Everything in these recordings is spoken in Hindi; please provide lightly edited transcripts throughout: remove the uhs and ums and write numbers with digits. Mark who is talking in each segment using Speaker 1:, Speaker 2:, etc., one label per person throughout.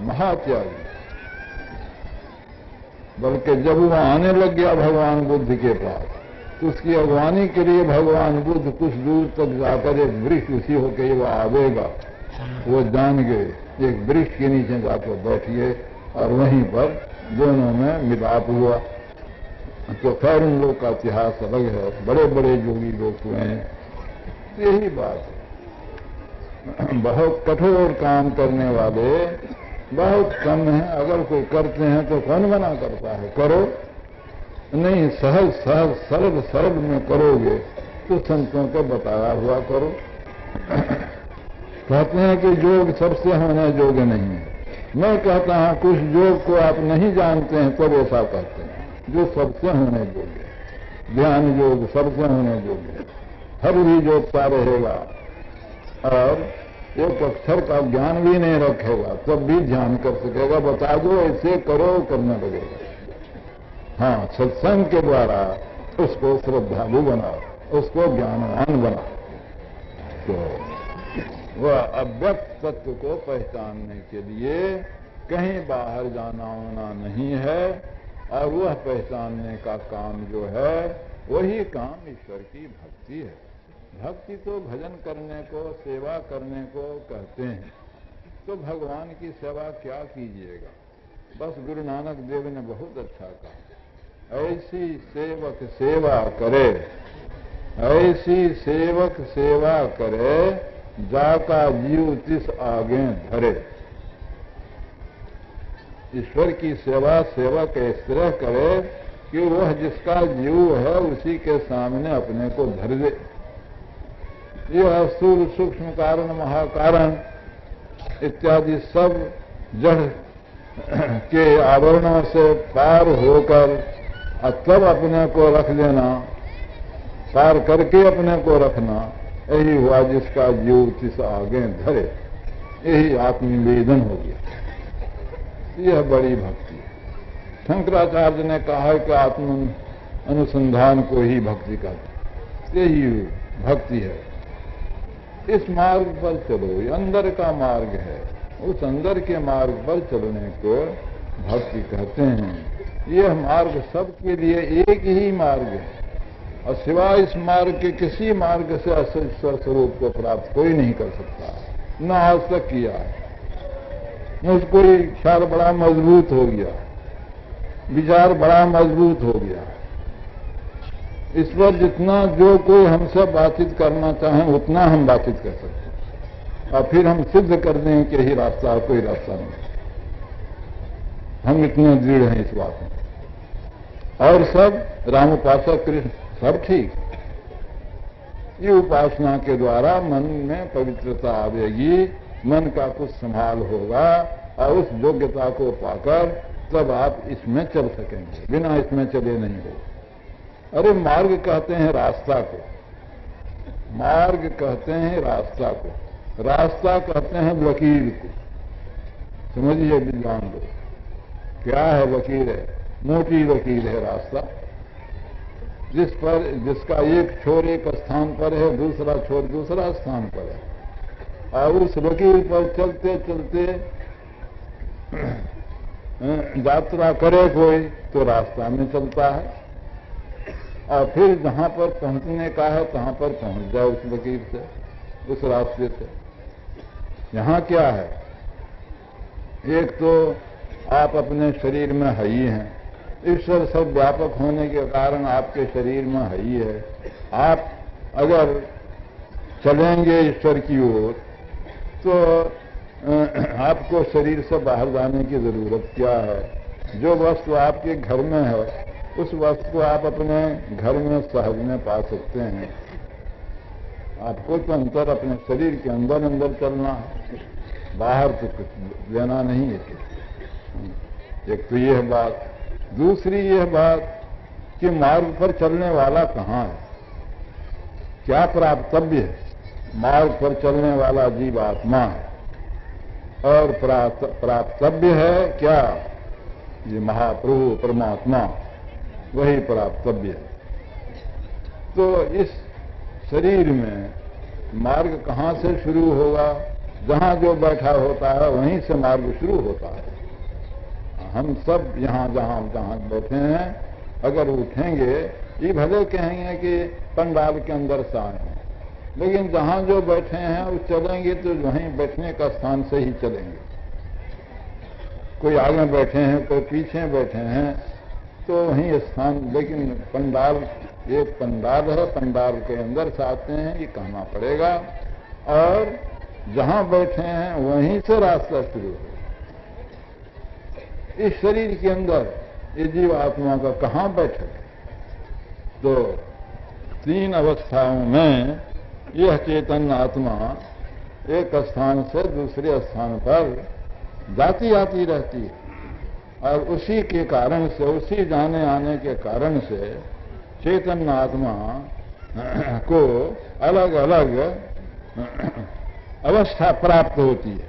Speaker 1: महात्यागी। बल्कि जब वो आने लग गया भगवान बुद्ध के पास, तो उसकी अगवानी के लिए भगवान बुद्ध कुछ दूर तक जाकर एक वृक्ष उसी होकर वो आवेगा, वो जान गए। एक वृक्ष के नीचे जाकर बैठिए और वहीं पर दोनों में मिलाप हुआ। तो खैर उन लोग का इतिहास अलग है, बड़े बड़े योगी लोग हुए हैं। यही बात है, बहुत कठोर काम करने वाले बहुत कम हैं। अगर कोई करते हैं तो कौन मना करता है, करो। नहीं, सहज सहज सरल सरल में करोगे तो संतों को बताया हुआ करो। कहते हैं कि योग सबसे होने योग्य नहीं है। मैं कहता हूं कुछ योग को आप नहीं जानते हैं तब ऐसा कहते हैं, जो सबसे होने योग्य। ध्यान योग सबसे होने योग्य, हर भी जोगता रहेगा और एक अक्षर का ज्ञान भी नहीं रखेगा तब भी ध्यान कर सकेगा। बता दो ऐसे करो, करने लगेगा। हाँ, सत्संग के द्वारा उसको श्रद्धालु बनाओ, उसको ज्ञानवान बनाओ। तो वह अव्यक्त तत्व को पहचानने के लिए कहीं बाहर जाना होना नहीं है, और वह पहचानने का काम जो है वही काम ईश्वर की भक्ति है। भक्ति तो भजन करने को, सेवा करने को कहते हैं। तो भगवान की सेवा क्या कीजिएगा, बस गुरु नानक देव ने बहुत अच्छा कहा, ऐसी सेवक सेवा करे, ऐसी सेवक सेवा करे जाका जीव तिस आगे धरे। ईश्वर की सेवा सेवक इस तरह करे कि वह जिसका जीव है उसी के सामने अपने को धर दे। यह स्थूल सूक्ष्म कारण महाकारण इत्यादि सब जड़ के आवरणों से पार होकर तब अपने को रख देना, पार करके अपने को रखना, यही हुआ जिसका जीव तिस आगे धरे। यही आत्मनिवेदन हो गया। यह बड़ी भक्ति है। शंकराचार्य ने कहा है कि आत्म अनुसंधान को ही भक्ति कहते हैं। यही भक्ति है। इस मार्ग पर चलो, ये अंदर का मार्ग है, उस अंदर के मार्ग पर चलने को भक्ति कहते हैं। यह मार्ग सबके लिए एक ही मार्ग है और सिवाय इस मार्ग के किसी मार्ग से असल ईश्वर स्वरूप को प्राप्त कोई नहीं कर सकता, न आज तक किया है। मुझको ख्याल बड़ा मजबूत हो गया, विचार बड़ा मजबूत हो गया। इस पर जितना जो कोई हमसे बातचीत करना चाहे उतना हम बातचीत कर सकते हैं और फिर हम सिद्ध कर दें कि यही रास्ता है, कोई रास्ता नहीं। हम इतने दृढ़ हैं इस बात में। और सब राम उपासक कृष्ण सब ठीक। ये उपासना के द्वारा मन में पवित्रता आवेगी, मन का कुछ संभाल होगा और उस योग्यता को पाकर तब आप इसमें चल सकेंगे, बिना इसमें चले नहीं हो। अरे मार्ग कहते हैं रास्ता को, मार्ग कहते हैं रास्ता को, रास्ता कहते हैं वकील को। समझिए विद्वान लोग, क्या है वकील? है मोटी वकील है रास्ता, जिसका एक छोर एक स्थान पर है, दूसरा छोर दूसरा स्थान पर है। और उस वकील पर चलते चलते यात्रा करे कोई तो रास्ता में चलता है और फिर जहां पर पहुंचने का है तहां पर पहुंच जाए उस वकील से, उस रास्ते से। यहां क्या है? एक तो आप अपने शरीर में है ही हैं, ईश्वर सब व्यापक होने के कारण आपके शरीर में है ही है। आप अगर चलेंगे ईश्वर की ओर तो आपको शरीर से बाहर जाने की जरूरत क्या है? जो वस्तु आपके घर में है उस वस्तु को आप अपने घर में सहज में पा सकते हैं। आपको तो अंतर अपने शरीर के अंदर अंदर चलना है, बाहर तो कुछ लेना नहीं है। एक तो यह बात। दूसरी यह बात कि मार्ग पर चलने वाला कहाँ है, क्या प्राप्तव्य है? मार्ग पर चलने वाला जीव आत्मा है और प्राप्तव्य है क्या? ये महाप्रभु परमात्मा, वही प्राप्तव्य है। तो इस शरीर में मार्ग कहाँ से शुरू होगा? जहां जो बैठा होता है वहीं से मार्ग शुरू होता है। हम सब यहां जहां बैठे हैं अगर उठेंगे, ये भले कहेंगे कि पंडाल के अंदर से आए हैं, लेकिन जहां जो बैठे हैं वो चलेंगे तो वहीं बैठने का स्थान से ही चलेंगे। कोई आगे बैठे हैं, कोई पीछे बैठे हैं, तो वहीं स्थान। लेकिन पंडाल एक पंडाल है, पंडाल के अंदर से आते हैं, ये कहना पड़ेगा। और जहां बैठे हैं वहीं से रास्ता शुरू है। इस शरीर के अंदर ये जीव आत्मा का कहां बैठे? तो तीन अवस्थाओं में यह चेतन आत्मा एक स्थान से दूसरे स्थान पर जाती आती रहती है और उसी के कारण से, उसी जाने आने के कारण से चेतन आत्मा को अलग अलग अवस्था प्राप्त होती है।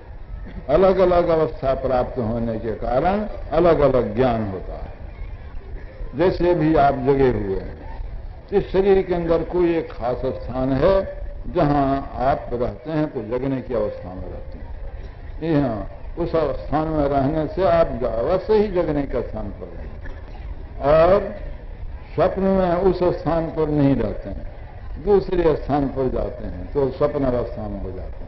Speaker 1: अलग अलग अवस्था प्राप्त होने के कारण अलग अलग ज्ञान होता है। जैसे भी आप जगे हुए हैं, इस शरीर के अंदर कोई एक खास स्थान है जहां आप रहते हैं तो जगने की अवस्था में रहते हैं। यहाँ उस स्थान में रहने से आप अवश्य ही जगने के स्थान पर रहेंगे। और स्वप्न में उस स्थान पर नहीं रहते हैं, दूसरे स्थान पर जाते हैं तो स्वप्न अवस्था में हो जाते हैं।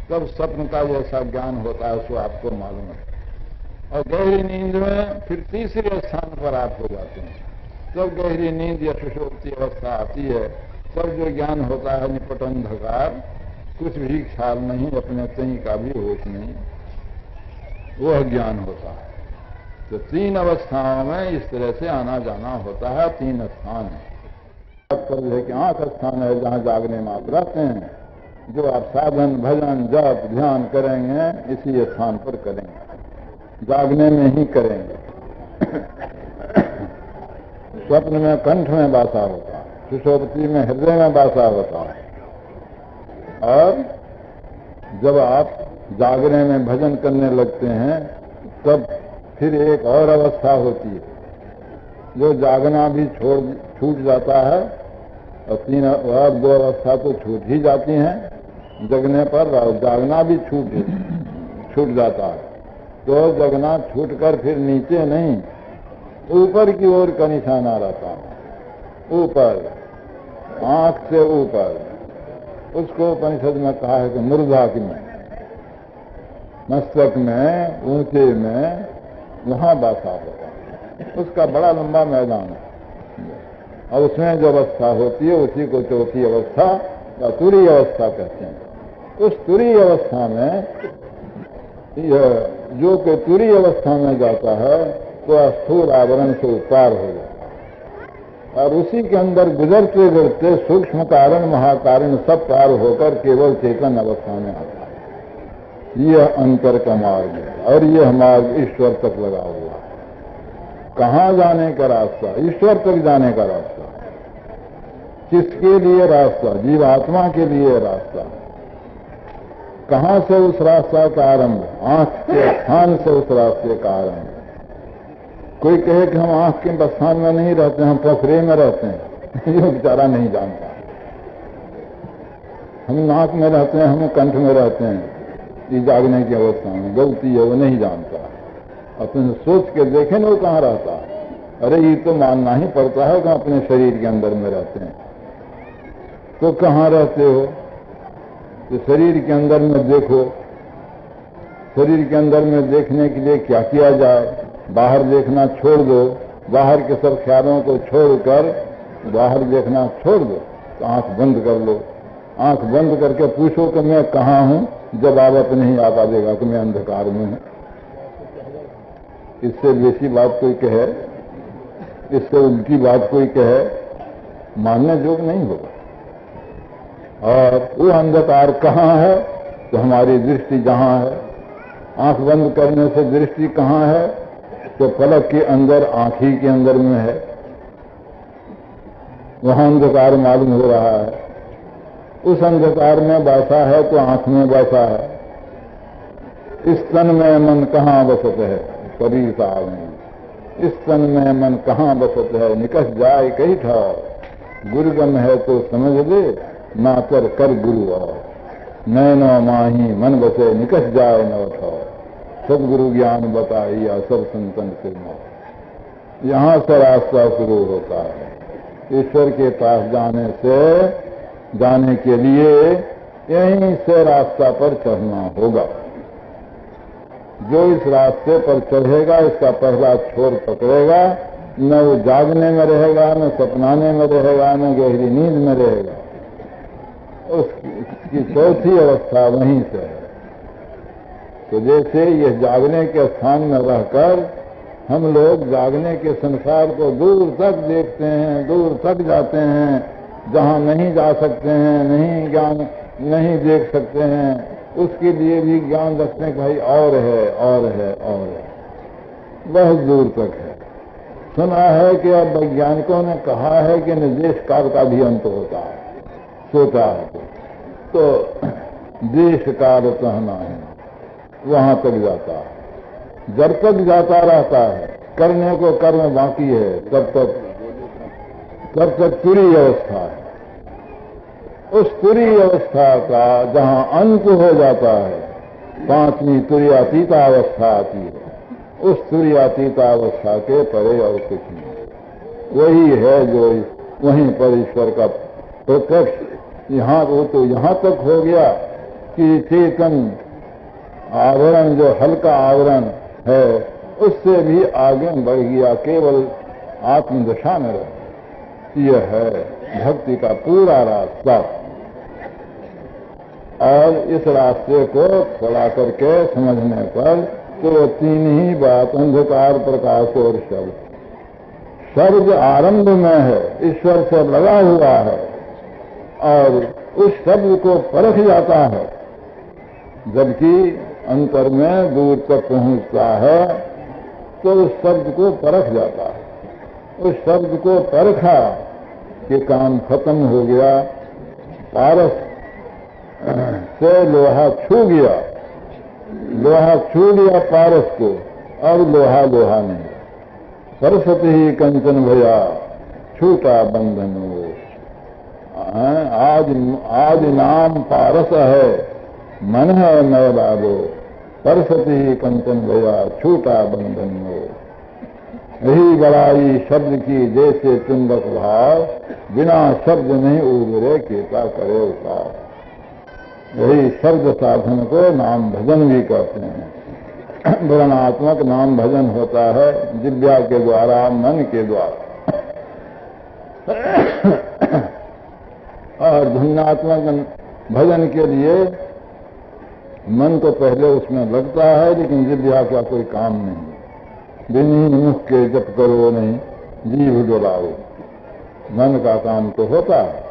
Speaker 1: तब स्वप्न का जैसा ज्ञान होता है उसको आपको मालूम है। और गहरी नींद में फिर तीसरे स्थान पर आप हो जाते हैं। जब गहरी नींद या सुषुप्ति अवस्था आती है तब जो ज्ञान होता है निपट अंधकार, कुछ भी ख्याल नहीं, अपने कहीं का भी होश नहीं, वह ज्ञान होता है। तो तीन अवस्थाओं में इस तरह से आना जाना होता है। तीन स्थान है कि आंख स्थान है जहां जागने में आप रहते हैं। जो आप साधन भजन जप ध्यान करेंगे इसी स्थान पर करेंगे, जागने में ही करेंगे। स्वप्न में कंठ में वासा होता है, सुषुप्ति में हृदय में वासा होता है। और जब आप जागने में भजन करने लगते हैं तब फिर एक और अवस्था होती है, जो जागना भी छूट जाता है और तीन और दो अवस्था तो छूट ही जाती हैं जगने पर, और जागना भी छूट जाता है। तो जगना छूटकर फिर नीचे नहीं, ऊपर की ओर का निशाना रहता है, ऊपर, आंख से ऊपर। उसको उपनिषद में कहा है कि मूर्धाक में, मस्तक में, ऊंचे में, वहां बासा होगा। उसका बड़ा लंबा मैदान है, और उसमें जो अवस्था होती है उसी को चौथी अवस्था या तुरीय अवस्था कहते हैं। उस तुरीय अवस्था में जो कि तुरीय अवस्था में जाता है तो स्थूल आवरण से पार हो जाता है, और उसी के अंदर गुजरते गुजरते सूक्ष्म कारण महाकारण सब पार होकर केवल चेतन अवस्था में आता है। यह अंतर का मार्ग है, और यह मार्ग ईश्वर तक लगा हुआ है। कहाँ जाने का रास्ता? ईश्वर तक जाने का रास्ता। किसके लिए रास्ता? जीवात्मा के लिए रास्ता। कहां से उस रास्ता का आरंभ? आंख के स्थान से उस रास्ते का आरंभ। कोई कहे कि हम आंख के स्थान में नहीं रहते, हम पथरे में रहते हैं, ये बेचारा नहीं जानता। हम नाक में रहते हैं, हम कंठ में रहते हैं, ये जागने की अवस्था में गलती है, वो नहीं जानता। अपने सोच के देखें ना वो कहाँ रहता है। अरे ये तो मानना ही पड़ता है कि अपने शरीर के अंदर में रहते हैं। तो कहाँ रहते हो? तो शरीर के अंदर में देखो। शरीर के अंदर में देखने के लिए क्या किया जाए? बाहर देखना छोड़ दो, बाहर के सब ख्यालों को छोड़कर बाहर देखना छोड़ दो, तो आंख बंद कर लो। आंख बंद करके पूछो कि मैं कहाँ हूं, जवाब अपने ही आता देगा कि मैं अंधकार में हूं। इससे बेसी बात कोई कहे, इससे उल्टी बात कोई कहे, मानने योग्य नहीं होगा। और वो अंधकार कहाँ है? तो हमारी दृष्टि जहाँ है। आंख बंद करने से दृष्टि कहाँ है? तो पलक के अंदर, आंख ही के अंदर में है। वहां अंधकार मालूम हो रहा है। उस अंधकार में बसा है तो आंख में बसा है। इस तन में मन कहाँ बसत है? शरीर साहब में इस तन में मन कहाँ बसत है? निकट जाए कही ठाव, गुरुगम है तो समझ ले, नाचर कर गुरु और नैनो माही मन बसे, निकट जाए न उठाओ। सदगुरु ज्ञान बताइया सब संतन से मो। यहां से रास्ता शुरू होता है। ईश्वर के पास जाने के लिए यहीं से रास्ता पर चढ़ना होगा। जो इस रास्ते पर चढ़ेगा, इसका पहला छोर पकड़ेगा, न वो जागने में रहेगा, न सपनाने में रहेगा, न गहरी नींद में रहेगा। उसकी चौथी अवस्था वहीं से है। तो जैसे यह जागने के स्थान में रहकर हम लोग जागने के संसार को दूर तक देखते हैं, दूर तक जाते हैं, जहां नहीं जा सकते हैं, नहीं ज्ञान नहीं देख सकते हैं, उसके लिए भी ज्ञान रखते हैं कि भाई और है, और है, और है, बहुत दूर तक है। सुना है कि अब वैज्ञानिकों ने कहा है कि निर्देश काल का भी अंत होता है, सोचा है तो देश काल कहना है, वहां तक जाता है। जब तक जाता रहता है, करने को कर्म बाकी है, तब तक तुरीय अवस्था है। उस तुरीय अवस्था का जहां अंत हो जाता है, पांचवी तुरीयातीता अवस्था आती है। उस तुरीयातीता अवस्था के परे और कुछ नहीं। वही है जो वहीं पर ईश्वर का प्रत्यक्ष। यहाँ वो तो यहाँ तक हो गया कि चेतन आवरण, जो हल्का आवरण है, उससे भी आगे बढ़ गया, केवल आत्मदशा में रहे। यह है भक्ति का पूरा रास्ता। और इस रास्ते को थोड़ा करके समझने पर तो तीन ही बात, अंधकार, प्रकाश और शब्द। शब्द आरंभ में है, ईश्वर से लगा हुआ है, और उस शब्द को परख जाता है, जबकि अंतर में दूर तक पहुंचता है तो उस शब्द को परख जाता है। उस शब्द को परखा कि काम खत्म हो गया, पारस से लोहा छू गया, लोहा छू गया पारस को, अब लोहा लोहा नहीं। सरस्वती ही कंचन भया, छूटा बंधन वो। आज नाम पारस है, मन है मैं बाबो, परसती ही कंचन भया छूटा बंधन हो। यही बड़ाई शब्द की जैसे चुंबक भाव, बिना शब्द नहीं उबरे केता करे उतार। यही शब्द साधन को नाम भजन भी कहते हैं। वर्णात्मक नाम भजन होता है जिह्वा के द्वारा, मन के द्वारा, और ध्वन्यात्मक भजन के लिए मन तो पहले उसमें लगता है, लेकिन जिह्वा का कोई काम नहीं। बिनी मुख के जप करो नहीं, जीभ डोलाओ, मन का काम तो होता है,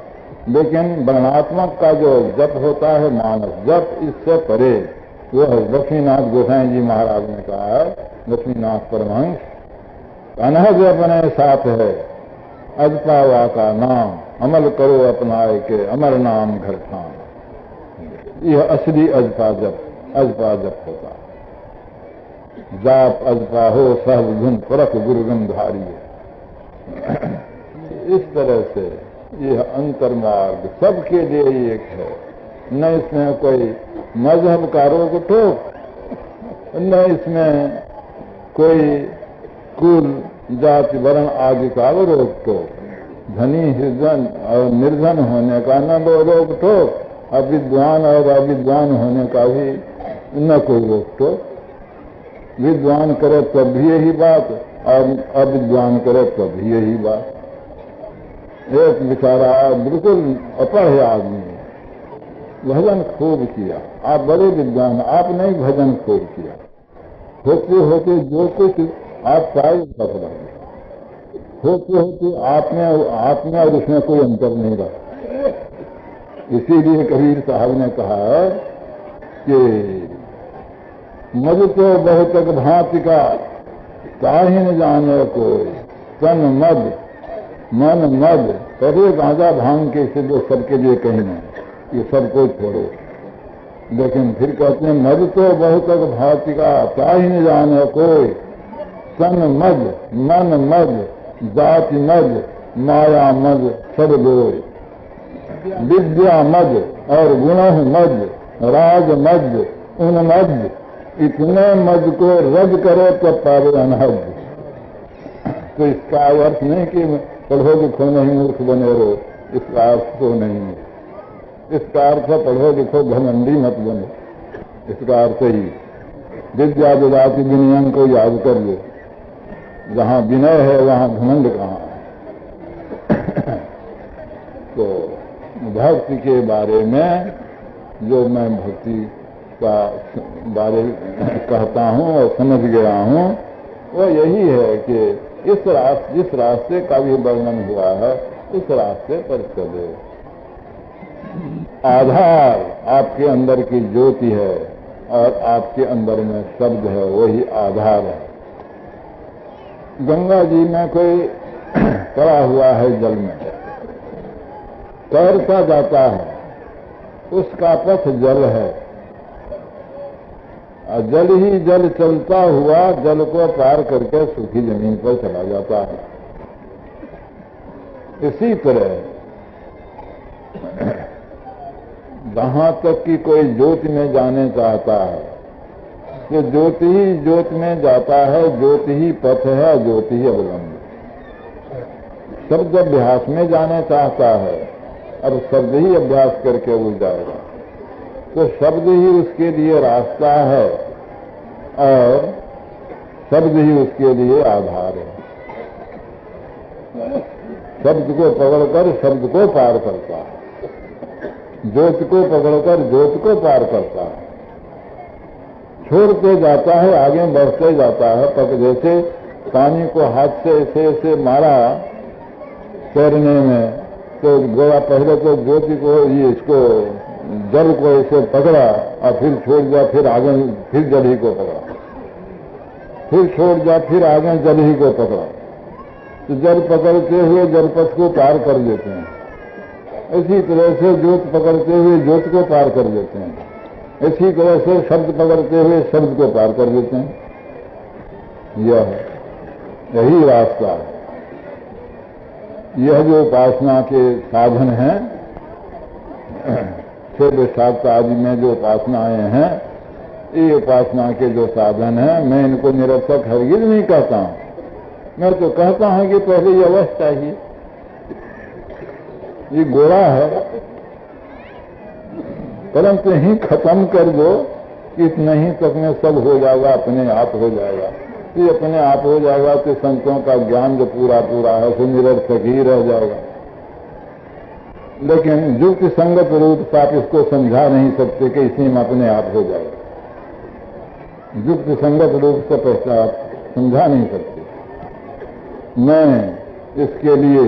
Speaker 1: लेकिन वर्णात्मक का जो जप होता है मानस जप, इससे परे वह लक्ष्मीनाथ गोसाई जी महाराज ने कहा है, लक्ष्मीनाथ परमहंस अनहद अपने साथ है, अजपावा का नाम अमल करो अपनाए के, अमर नाम घर ठाम। यह असली अजपा जप होता है। जाप अजपा हो सहज धुन परख गुरुगम धारी। इस तरह से यह अंतर्मार्ग सबके लिए एक है, न इसमें कोई मजहब का रोक टोक, न इसमें कोई कुल जाति वर्ण आदि का रोक टोक, धनी निर्धन और निर्धन होने का न रोक टोक, अविद्वान और अविद्वान होने का भी न कोई रोक टोक। विद्वान करे तब भी यही बात, और अविद्वान करे तब भी यही बात। एक बेचारा बिल्कुल अपढ़ आदमी, भजन खूब किया, आप बड़े विद्वान, आपने ही भजन खूब किया, होते होते जो कुछ आप पाए बदला, होते होते आप में और उसमें कोई अंतर नहीं रहा। इसीलिए कबीर साहब ने कहा कि मज तो बहुतक भांति का ताहि न जाने कोई, तन मद मन मद, परे गांजा भांग के से जो सबके लिए कहीं नहीं, ये सबको छोड़ो। लेकिन फिर कहते हैं मद तो बहुतक भांति का ताहि न जाने कोई, तन मद मन मद जाति मद माया मद सब गोय। विद्या मद और गुण मद राज मद उन्मद, इतने मद को रद्द करे तो पावे अनहद। तो इसका अर्थ नहीं कि पढ़ो लिखो नहीं मूर्ख बने रहो, इसका अर्थ तो नहीं है। इसका अर्थ है पढ़ो लिखो घमंडी मत बनो, इसका अर्थ ही विद्या विदाति विनयन को याद कर लो, जहां विनय है वहां घमंड कहाँ है। तो भक्ति के बारे में जो मैं भक्ति का बारे कहता हूँ और समझ गया हूँ, वो यही है कि जिस रास्ते का भी वर्णन हुआ है उस रास्ते पर चले। आधार आपके अंदर की ज्योति है और आपके अंदर में शब्द है, वही आधार है। गंगा जी में कोई पड़ा हुआ है जल में, तैरता जाता है, उसका पथ जल है, जल ही जल चलता हुआ जल को पार करके सूखी जमीन पर चला जाता है। इसी तरह जहां तक कि कोई ज्योति में जाने चाहता है तो ज्योति ही ज्योति में जाता है, ज्योति ही पथ है, ज्योति ही अवलंब। शब्द अभ्यास में जाने चाहता है, अब शब्द ही अभ्यास करके वो जाएगा, तो शब्द ही उसके लिए रास्ता है और शब्द ही उसके लिए आधार है। शब्द को पकड़कर शब्द को पार करता है, ज्योति को पकड़कर ज्योति को पार करता है, छोड़ते जाता है, आगे बढ़ते जाता है। पक जैसे पानी को हाथ से ऐसे ऐसे मारा तैरने में, तो गोया पहले तो ज्योति को ये इसको जल को ऐसे पकड़ा और फिर छोड़ दिया, फिर आगे फिर जल ही को पकड़ा, फिर छोड़ दिया, फिर आगे जल ही को पकड़ा, तो जल पकड़ते हुए जलपथ को पार कर देते हैं। इसी तरह से ज्योत पकड़ते हुए ज्योत को पार कर देते हैं, इसी तरह से शब्द पकड़ते हुए शब्द को पार कर देते हैं। यही रास्ता है। यह जो उपासना के साधन हैं, शिव शाक्त आदि में जो उपासनाएं हैं, ये उपासना के जो साधन हैं, मैं इनको निरर्थक हरगिज नहीं कहता हूं। मैं तो कहता हूं कि पहले ये अवश्य चाहिए। ये गोरा है, परंतु ही खत्म कर दो कि इतना ही तक में सब हो जाएगा, अपने आप हो जाएगा। ये अपने आप हो जाएगा तो संतों का ज्ञान जो पूरा पूरा है वो निरर्थक ही रह जाएगा। लेकिन युक्ति संगत रूप से आप इसको समझा नहीं सकते कि इसी में अपने आप हो जाएगा। युक्ति संगत रूप से पैसा आप समझा नहीं सकते। मैं इसके लिए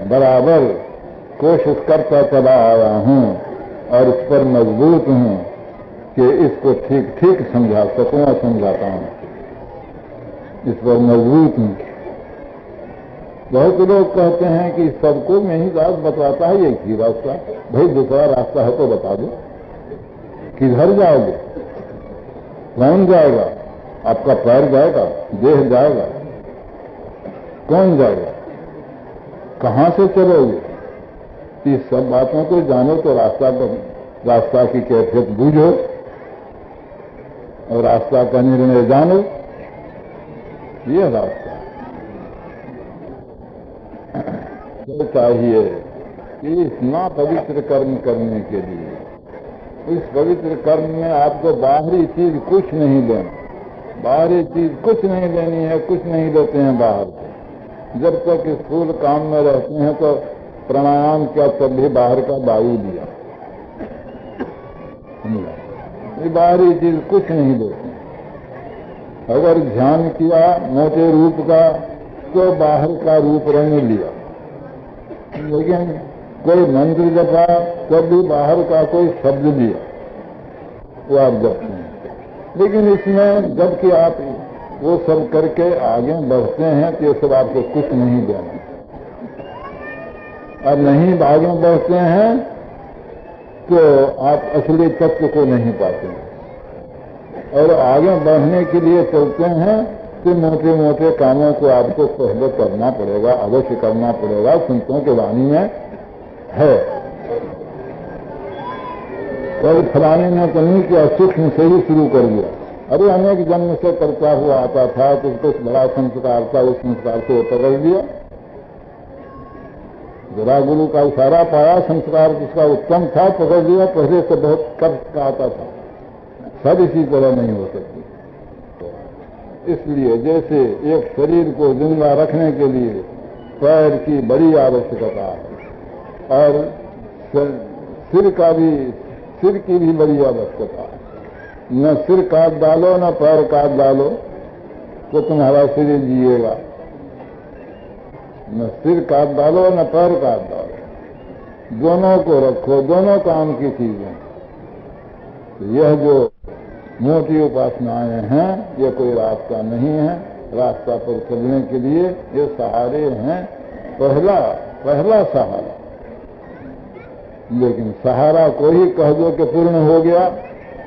Speaker 1: बराबर कोशिश करता चला आया हूं और इस पर मजबूत हूं कि इसको ठीक ठीक समझा सकूं और समझाता हूं। इस पर मजबूत हूं। बहुत लोग कहते हैं कि सबको मैं ही रात बताता है एक ही रास्ता। भाई दूसरा रास्ता है तो बता दो। किधर जाओगे? कौन जाएगा? आपका पैर जाएगा? देह जाएगा? कौन जाएगा? कहां से चलोगे? इस सब बातों को जानो तो रास्ता की कैफियत बूझो और रास्ता का निर्णय जानो। ये रास्ता तो चाहिए कि इतना पवित्र कर्म करने के लिए, इस पवित्र कर्म में आपको बाहरी चीज कुछ नहीं लेना। बाहरी चीज कुछ नहीं लेनी है, कुछ नहीं लेते हैं बाहर से। जब तक स्थूल काम में रहते हैं तो प्राणायाम किया तब भी बाहर का वायु लिया। ये बाहरी चीज कुछ नहीं लेते। अगर ध्यान किया मोटे रूप का तो बाहर का रूप रंग लिया। लेकिन कोई मंत्र जपा तब भी बाहर का कोई शब्द लिया, वो आप जपते हैं। लेकिन इसमें जबकि आप वो सब करके आगे बढ़ते हैं तो ये सब आपको कुछ नहीं देना। अब नहीं आगे बढ़ते हैं तो आप असली तत्व को नहीं पाते हैं। और आगे बढ़ने के लिए चलते हैं तो मोटे मोटे कामों को आपको पहले करना पड़ेगा, अवश्य करना पड़ेगा। संतों के वाणी में है। और फलाने ने तो नहीं किया, सूक्ष्म से ही शुरू कर दिया। अरे अनेक जन्म से करता हुआ आता था तो उसको बड़ा संस्कार था, उस संस्कार से पकड़ दिया। जरा गुरु का इशारा पाया, संस्कार जिसका उत्तम था पकड़ दिया। पहले से बहुत कष्ट का आता था। सब इसी तरह नहीं हो सकती। इसलिए जैसे एक शरीर को जिंदा रखने के लिए पैर की बड़ी आवश्यकता है और सिर की भी बड़ी आवश्यकता है। न सिर काट डालो न पैर काट डालो तो तुम्हारा शरीर जिएगा। न सिर काट डालो न पैर काट डालो, दोनों को रखो, दोनों काम की चीजें। तो यह जो मोटी उपासनाएं हैं ये कोई रास्ता नहीं है। रास्ता पर चलने के लिए ये सहारे हैं, पहला सहारा। लेकिन सहारा को ही कह दो कि पूर्ण हो गया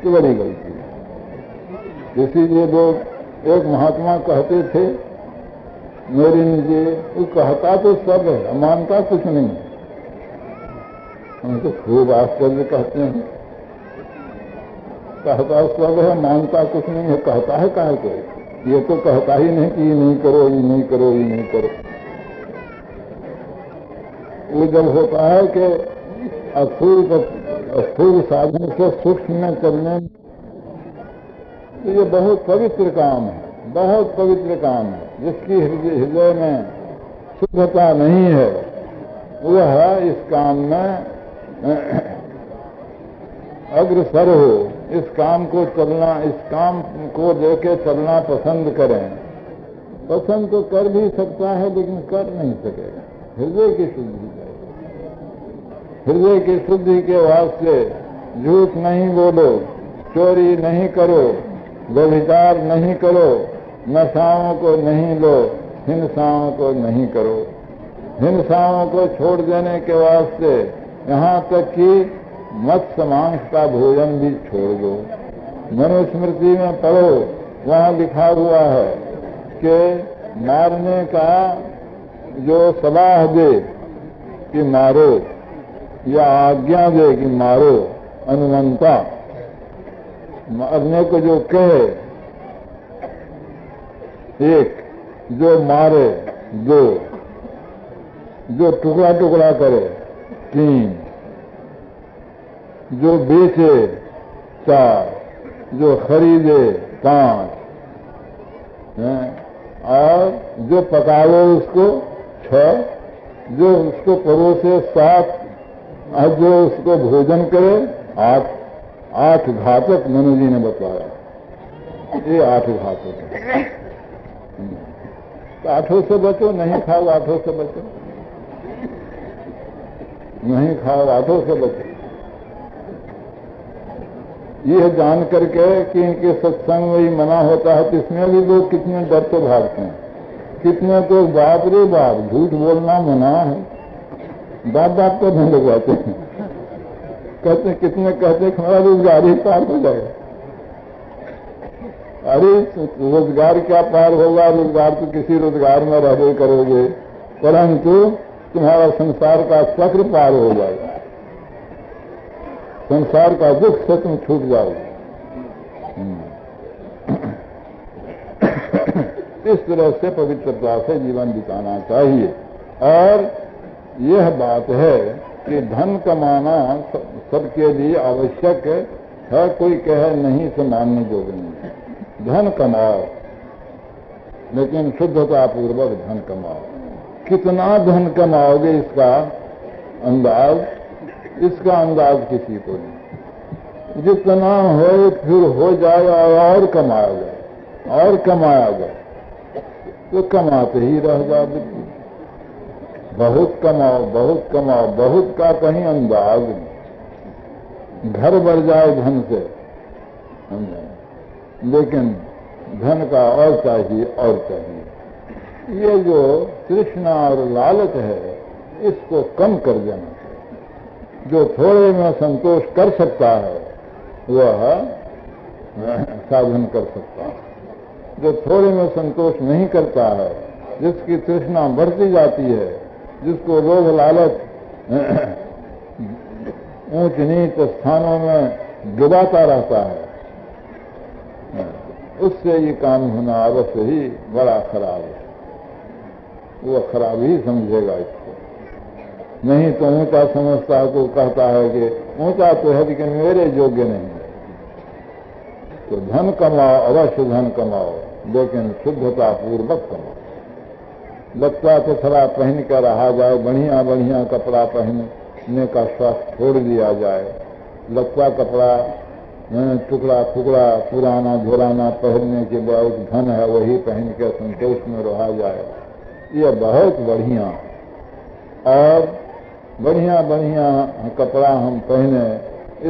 Speaker 1: तो बड़ी गलती है। इसीलिए लोग, एक महात्मा कहते थे मेरे जी, वो कहता तो सब है, मानता कुछ नहीं। हम तो खूब आश्चर्य कहते हैं, कहता सब है, मानता कुछ नहीं है। कहता है काहे को? ये तो कहता ही नहीं कि ये नहीं करो, ये नहीं करो, ये नहीं करो। वो जब होता है कि स्थूल साधन से सूक्ष्म में चलने, तो ये बहुत पवित्र काम है, बहुत पवित्र काम है। जिसकी हृदय में शुद्धता नहीं है वह इस काम में अग्रसर हो, इस काम को चलना, इस काम को लेके चलना पसंद करें। पसंद तो कर भी सकता है लेकिन कर नहीं सकेगा। हृदय की शुद्धि चाहिए। हृदय की शुद्धि के वास्ते झूठ नहीं बोलो, चोरी नहीं करो, व्यभिचार नहीं करो, नशाओं को नहीं लो, हिंसाओं को नहीं करो। हिंसाओं को छोड़ देने के वास्ते यहाँ तक कि मत्स्य मांस का भोजन भी छोड़ दो। मनुस्मृति में पढ़ो, वहाँ लिखा हुआ है कि मारने का जो सलाह दे कि मारो, या आज्ञा दे कि मारो, अनुमंता मारने को जो कहे एक, जो मारे दो, जो टुकड़ा टुकड़ा करे तीन, जो बेचे चार, जो खरीदे पांच, और जो पकावे उसको छह, जो उसको परोसे सात, और जो उसको भोजन करे आठ। आठ घातक मनु जी ने बताया, ये आठ घातक है। तो आठों से बचो, नहीं खाओ आठों से बचो, नहीं खाओ आठों से बचो। यह जान करके कि इनके सत्संग में ही मना होता है, तो इसमें भी लोग कितने डर से भागते हैं। कितने तो बाप रे बाप झूठ बोलना मना है, बाप बाप को नहीं लगवाते हैं। कहते कितने कहते हमारा रोजगार ही पार हो जाएगा। अरे रोजगार क्या पार होगा, रोजगार तो किसी रोजगार में रह करोगे, परंतु तुम्हारा संसार का चक्र पार हो जाएगा, संसार का दुख से तुम छूट जाओगे। इस तरह से पवित्रता से जीवन बिताना चाहिए। और यह बात है कि धन कमाना सबके लिए आवश्यक है, कोई कहे नहीं तो मानने योग्य नहीं। धन कमाओ, लेकिन शुद्धता पूर्वक धन कमाओ। कितना धन कमाओगे इसका अंदाज किसी को नहीं। जितना हो फिर हो जाए और कमाया जाए और कमाया जाए, तो कमाते ही रह जाओ। बहुत कमाओ, बहुत कमाओ, बहुत का कहीं अंदाज नहीं। घर बढ़ जाए धन से, लेकिन धन का और चाहिए और चाहिए। ये जो तृष्णा और लालच है, इसको कम कर देना चाहिए। जो थोड़े में संतोष कर सकता है वह साधन कर सकता है। जो थोड़े में संतोष नहीं करता है, जिसकी तृष्णा बढ़ती जाती है, जिसको लोभ लालच ऊंच नीच स्थानों में डुबाता रहता है, उससे ये काम होना अवश्य ही बड़ा खराब है। वो खराब ही समझेगा इसको। नहीं तो ऊंचा समझता है तो कहता है कि ऊंचा तो है लेकिन मेरे योग्य नहीं है। तो धन कमाओ, अवश्य धन कमाओ, लेकिन शुद्धता पूर्वक कमाओ। लगता तो थोड़ा पहन कर रहा जाए, बढ़िया बढ़िया कपड़ा पहनने का शौक छोड़ दिया जाए। लगता कपड़ा टुकड़ा टुकड़ा पुराना धुराना पहनने के बाद धन है वही पहन के संतोष में रहा जाए, ये बहुत बढ़िया। और बढ़िया बढ़िया कपड़ा हम पहने,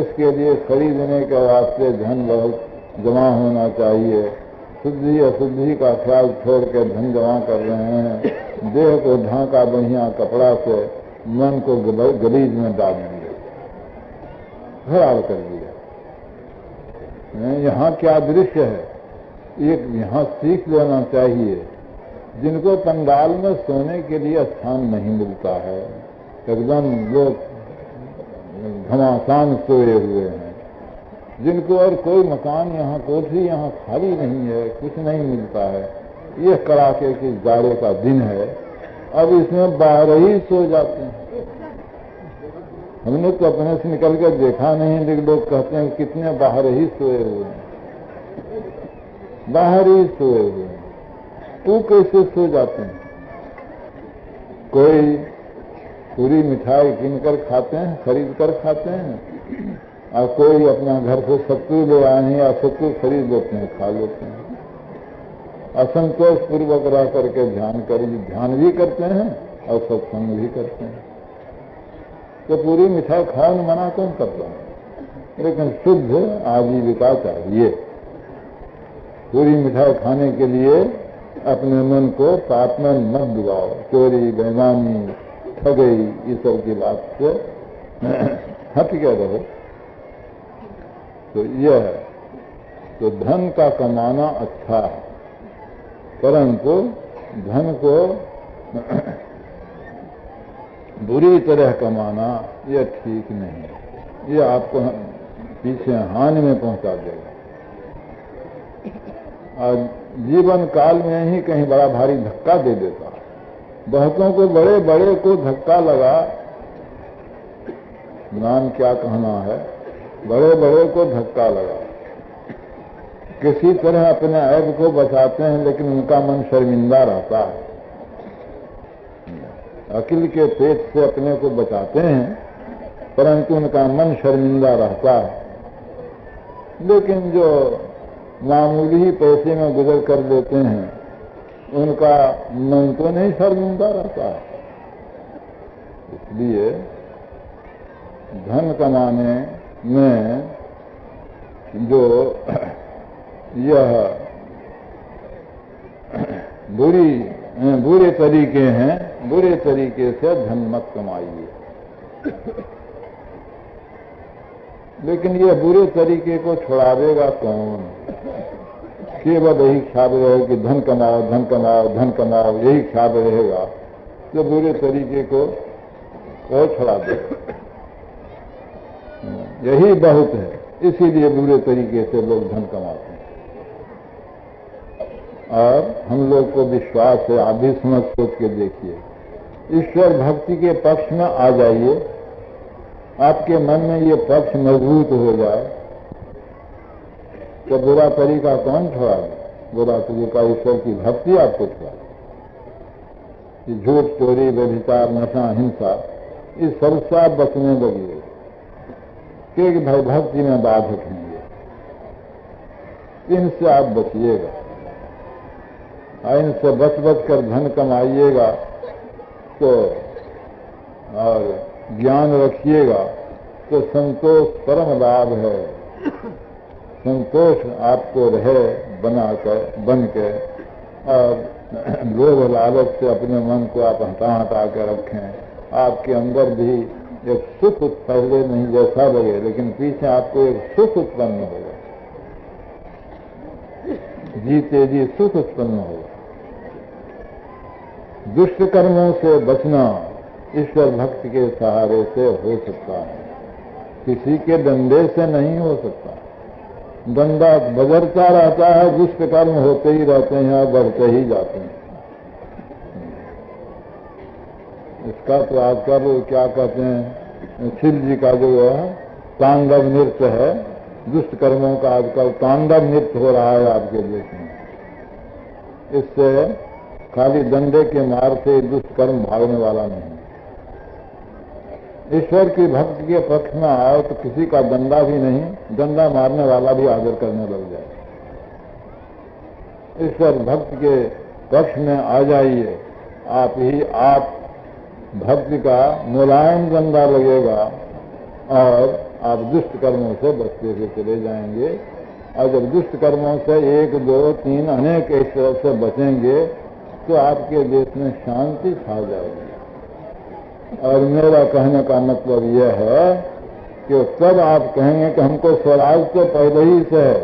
Speaker 1: इसके लिए खरीदने के वास्ते धन बहुत जमा होना चाहिए। शुद्धि अशुद्धि का ख्याल छोड़ के धन जमा कर रहे हैं। देह को ढांका बढ़िया कपड़ा से, मन को गलीज में डाल दिए, खराब कर दिया। यहाँ क्या दृश्य है, एक यहाँ सीख लेना चाहिए। जिनको पंडाल में सोने के लिए स्थान नहीं मिलता है, एकदम लोग घमासान सोए हुए हैं, जिनको और कोई मकान यहाँ कोठी यहाँ खाली नहीं है, कुछ नहीं मिलता है, ये कड़ाके की जाड़े का दिन है, अब इसमें बाहर ही सो जाते हैं। हमने तो अपने से निकल कर देखा नहीं, लेकिन लोग कहते हैं कितने बाहर ही सोए हुए हैं, बाहर ही सोए हुए हैं। तू कैसे सो जाते हैं? कोई पूरी मिठाई किनकर खाते हैं, खरीद कर खाते हैं, और कोई अपना घर से सत्तू ले आए हैं या सत्तू खरीद लेते हैं, खा लेते हैं। असंतोष पूर्वक रह करके ध्यान भी करते हैं और सत्संग भी करते हैं। तो पूरी मिठाई खाओ न मना कौन करता है, लेकिन शुद्ध आजीविका चाहिए। पूरी मिठाई खाने के लिए अपने मन को पाप में मत डुबाओ। चोरी, बेईमानी, ठगई, इस सब की बात से हट के रहो। तो यह है, तो धन का कमाना अच्छा है, परंतु धन को बुरी तरह कमाना यह ठीक नहीं, ये आपको पीछे हानि में पहुंचा देगा। और जीवन काल में ही कहीं बड़ा भारी धक्का दे देता है। बहुतों को बड़े बड़े को धक्का लगा, नाम क्या कहना है, बड़े बड़े को धक्का लगा, किसी तरह अपने ऐब को बचाते हैं लेकिन उनका मन शर्मिंदा रहता है। अकिल के पेट से अपने को बचाते हैं परंतु उनका मन शर्मिंदा रहता है। लेकिन जो मामूली ही पैसे में गुजर कर देते हैं उनका मन तो नहीं शर्मिंदा रहता है। इसलिए धन कमाने में जो यह बुरे तरीके हैं, बुरे तरीके से धन मत कमाइए। लेकिन ये बुरे तरीके को छुड़ावेगा कौन? केवल यही ख्याल रहे कि धन कमाओ धन कमाओ धन कमाओ, यही ख्याल रहेगा तो बुरे तरीके को छुड़ा देगा। यही बहुत है, इसीलिए बुरे तरीके से लोग धन कमाते हैं। और हम लोग को विश्वास है, आप भी समझ सोच के देखिए, ईश्वर भक्ति के पक्ष में आ जाइए, आपके मन में ये पक्ष मजबूत हो जाए तो बुरा तरीका कौन छोड़ा दे? बुरा तरीका ईश्वर की भक्ति आपको छोड़ा दे। झूठ, चोरी, व्यभिचार, नशा, हिंसा, इस सबसे आप बचने लगिए क्योंकि भाई भक्ति में बाधक हैं ये, इनसे आप बचिएगा और इनसे बच बच कर धन कमाइएगा तो और ज्ञान रखिएगा तो संतोष परम लाभ है। संतोष आपको रहे बन के और लोभ लालच से अपने मन को आप हटा कर रखें। आपके अंदर भी एक सुख पहले नहीं जैसा लगे लेकिन पीछे आपको एक सुख उत्पन्न होगा, जीते जी सुख उत्पन्न होगा। दुष्ट कर्मों से बचना ईश्वर भक्ति के सहारे से हो सकता है, किसी के डंडे से नहीं हो सकता। डंडा बजरता रहता है, दुष्ट कर्म होते ही रहते हैं और बढ़ते ही जाते हैं। इसका तो आजकल क्या कहते हैं, शिव जी का जो है तांडव नृत्य है, दुष्ट कर्मों का आजकल तांडव नृत्य हो रहा है आपके देश में। इससे खाली डंडे के मार से दुष्ट कर्म भागने वाला नहीं। ईश्वर की भक्ति के पक्ष में आओ तो किसी का डंडा भी नहीं, डंडा मारने वाला भी आदर करने लग जाए। ईश्वर भक्ति के पक्ष में आ जाइए, आप भक्ति का मुलायम डंडा लगेगा और आप दुष्ट कर्मों से बचते हुए चले जाएंगे। और जब दुष्ट कर्मों से 1, 2, 3 अनेक इस तरह से बचेंगे तो आपके देश में शांति छा जाएगी। और मेरा कहने का मतलब यह है कि तब आप कहेंगे कि हमको स्वराज तो पहले ही से है,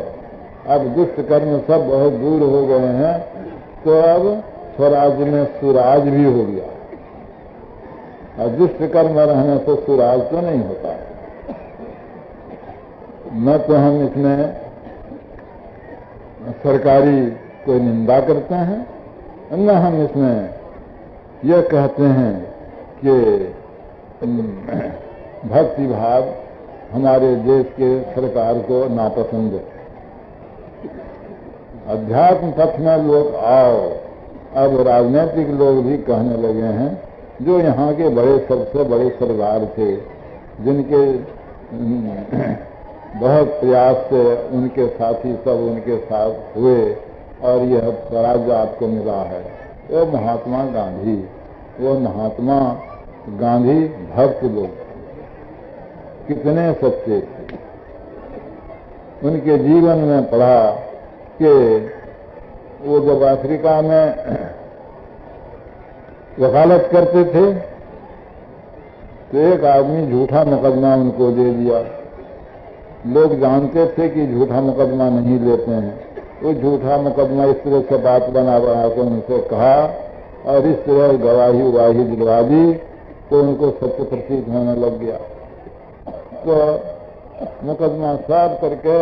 Speaker 1: अब दुष्ट कर्म सब बहुत दूर हो गए हैं तो अब स्वराज में सुराज भी हो गया। और दुष्ट कर्म रहने से सुराज तो नहीं होता। न तो हम इसमें सरकारी कोई निंदा करते हैं, न हम इसमें यह कहते हैं कि भक्ति भाव हमारे देश के सरकार को नापसंद है। अध्यात्म पथ में लोग आओ, अब राजनीतिक लोग भी कहने लगे हैं, जो यहाँ के बड़े सबसे बड़े सरदार थे, जिनके बहुत प्रयास से उनके साथी सब उनके साथ हुए और यह स्वराज्य आपको मिला है, वो महात्मा गांधी, वो महात्मा गांधी भक्त लोग कितने सच्चे थे। उनके जीवन में पढ़ा कि वो जब अफ्रीका में वकालत करते थे तो एक आदमी झूठा मुकदमा उनको दे दिया। लोग जानते थे कि झूठा मुकदमा नहीं लेते हैं, वो झूठा मुकदमा इस तरह से बात बना कर उनसे कहा और इस तरह गवाही दिलवा दी तो उनको सत्य प्रतीत होने लग गया। तो मुकदमा साफ करके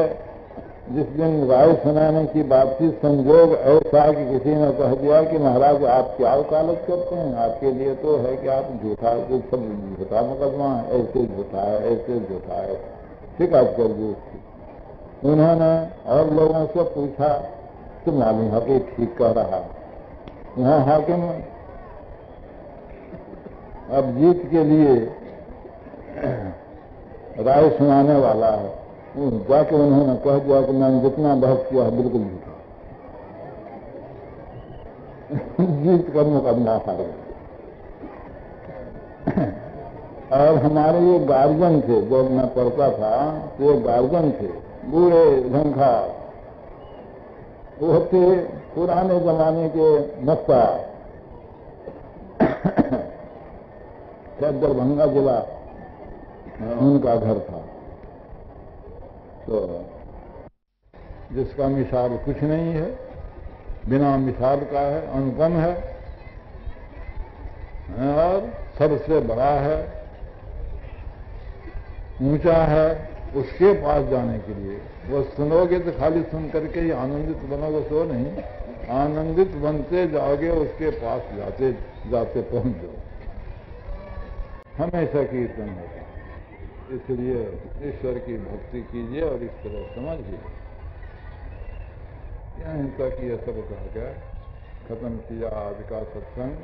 Speaker 1: जिस दिन राय सुनाने की बात थी, संजोग ऐसा कि किसी ने कह दिया कि महाराज आप क्या वकालत करते हैं, आपके लिए तो है कि आप झूठा, जो सब झूठा मुकदमा है, ऐसे झूठा है, ऐसे झूठा है, शिकायत कर दी उसकी। उन्होंने और लोगों से पूछा तो मालूम है कि ठीक कह रहा। यहाँ हाकिम अब जीत के लिए राय सुनाने वाला है, जाके उन्होंने कह दिया कि मैंने जितना बहस किया है बिल्कुल झूठा। जीत कर मुकदमा हार गया। और हमारे ये गार्जियन थे, जब मैं पढ़ता था तो ये गार्जियन थे, बूढ़े झंखार, वो थे पुराने जमाने के नक्शा, दरभंगा जिला उनका घर था। तो जिसका मिसाल कुछ नहीं है, बिना मिसाल का है, अनुपम है और सबसे बड़ा है, ऊंचा है, उसके पास जाने के लिए वो सुनोगे तो खाली सुन करके ही आनंदित बनोगे सो नहीं, आनंदित बनते जाओगे, उसके पास जाते जाते पहुंच जाओ। हमेशा कीर्तन होता, इसलिए ईश्वर की भक्ति कीजिए और इस तरह समझिए। यहीं तक ये सब कह के खत्म किया आज का सत्संग।